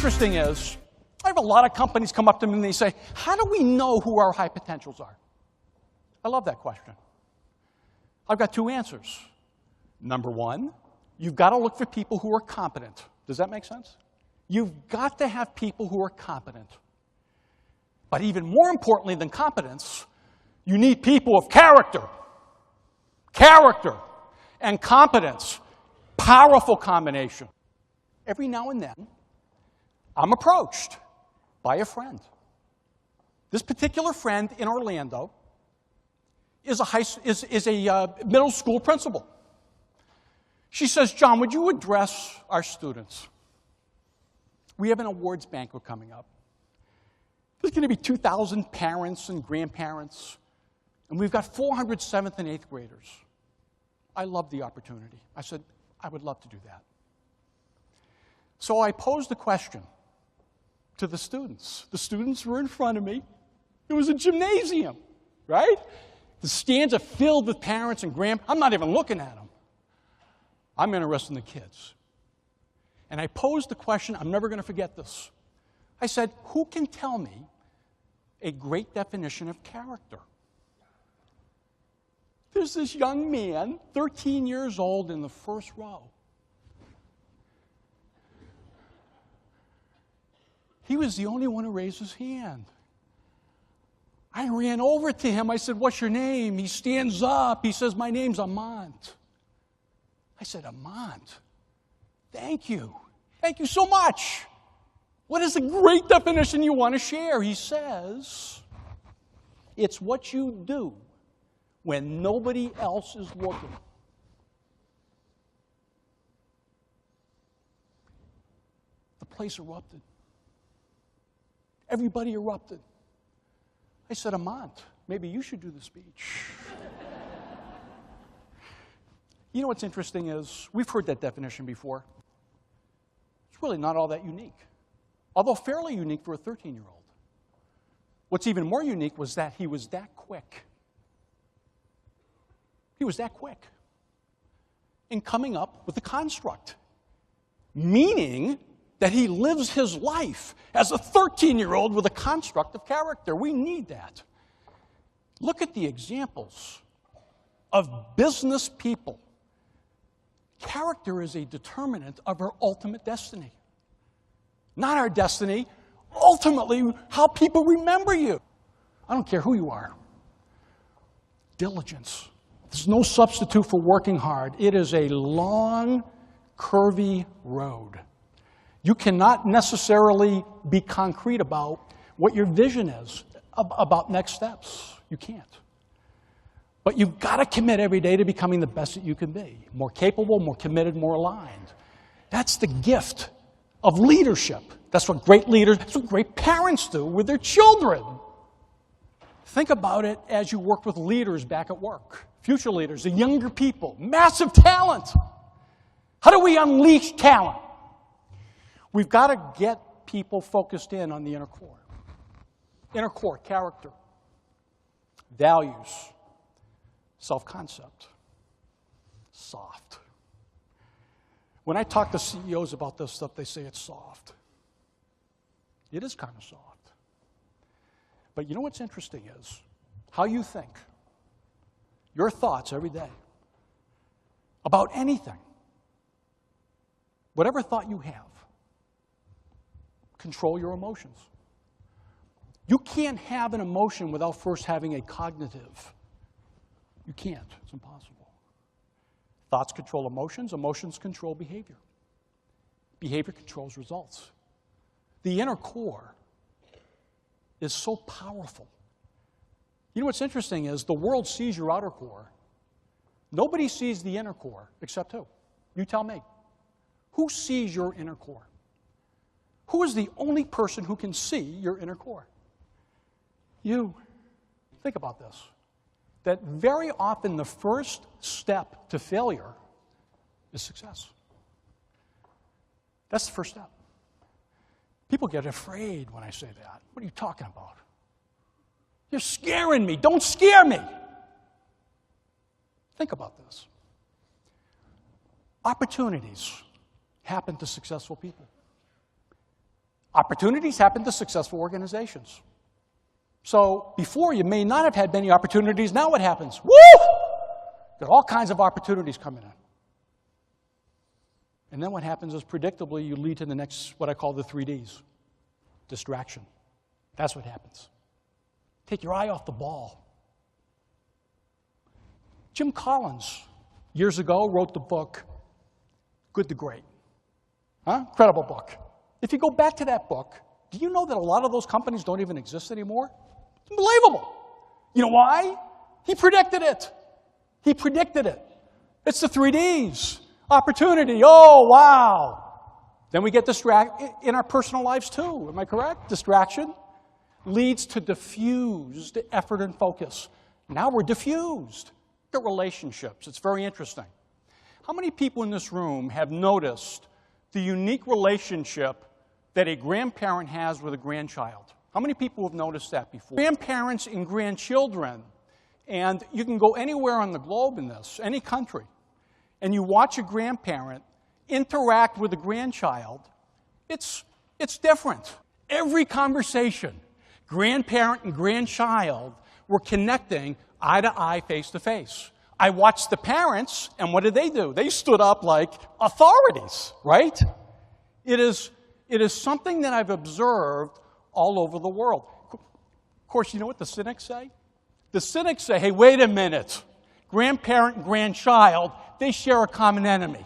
interesting is, I have a lot of companies come up to me and they say, how do we know who our high potentials are? I love that question. I've got two answers. Number one, you've got to look for people who are competent. Does that make sense? You've got to have people who are competent. But even more importantly than competence, you need people of character. Character and competence. Powerful combination. Every now and then, I'm approached by a friend. This particular friend in Orlando is a middle school principal. She says, John, would you address our students? We have an awards banquet coming up. There's going to be 2,000 parents and grandparents, and we've got 400 7th and 8th graders. I love the opportunity. I said, I would love to do that. So I posed the question to the students. The students were in front of me. It was a gymnasium, right? The stands are filled with parents and grandparents. I'm not even looking at them. I'm interested in the kids. And I posed the question, I'm never going to forget this. I said, who can tell me a great definition of character? There's this young man, 13 years old, in the first row. He was the only one who raised his hand. I ran over to him. I said, what's your name? He stands up. He says, my name's Amant. I said, Amant, thank you. Thank you so much. What is the great definition you want to share? He says, it's what you do when nobody else is looking. The place erupted. Everybody erupted. I said, Amant, maybe you should do the speech. You know what's interesting is, we've heard that definition before. It's really not all that unique, although fairly unique for a 13-year-old. What's even more unique was that he was that quick. He was that quick in coming up with the construct, meaning that he lives his life as a 13-year-old with a construct of character. We need that. Look at the examples of business people. Character is a determinant of our ultimate destiny. Not our destiny, ultimately how people remember you. I don't care who you are. Diligence. There's no substitute for working hard. It is a long, curvy road. You cannot necessarily be concrete about what your vision is, about next steps. You can't. But you've got to commit every day to becoming the best that you can be. More capable, more committed, more aligned. That's the gift of leadership. That's what great leaders, that's what great parents do with their children. Think about it as you work with leaders back at work. Future leaders, the younger people, massive talent. How do we unleash talent? We've got to get people focused in on the inner core. Inner core, character, values, self-concept, soft. When I talk to CEOs about this stuff, they say it's soft. It is kind of soft. But you know what's interesting is how you think, your thoughts every day about anything, whatever thought you have, control your emotions. You can't have an emotion without first having a cognitive. You can't. It's impossible. Thoughts control emotions. Emotions control behavior. Behavior controls results. The inner core is so powerful. You know what's interesting is the world sees your outer core. Nobody sees the inner core except who? You tell me. Who sees your inner core? Who is the only person who can see your inner core? You. Think about this. That very often the first step to failure is success. That's the first step. People get afraid when I say that. What are you talking about? You're scaring me. Don't scare me. Think about this. Opportunities happen to successful people. Opportunities happen to successful organizations. So before, you may not have had many opportunities. Now what happens? Woo! Got all kinds of opportunities coming in. And then what happens is, predictably, you lead to the next, what I call the 3Ds. Distraction. That's what happens. Take your eye off the ball. Jim Collins, years ago, wrote the book, Good to Great. Huh? Incredible book. If you go back to that book, do you know that a lot of those companies don't even exist anymore? It's unbelievable. You know why? He predicted it. He predicted it. It's the 3Ds. Opportunity. Oh, wow. Then we get distracted in our personal lives too. Am I correct? Distraction leads to diffused effort and focus. Now we're diffused. The relationships. It's very interesting. How many people in this room have noticed the unique relationship that a grandparent has with a grandchild? How many people have noticed that before? Grandparents and grandchildren, and you can go anywhere on the globe in this, any country, and you watch a grandparent interact with a grandchild, it's different. Every conversation, grandparent and grandchild were connecting eye to eye, face to face. I watched the parents, and what did they do? They stood up like authorities, right? It is something that I've observed all over the world. Of course, you know what the cynics say? The cynics say, hey, wait a minute. Grandparent and grandchild, they share a common enemy.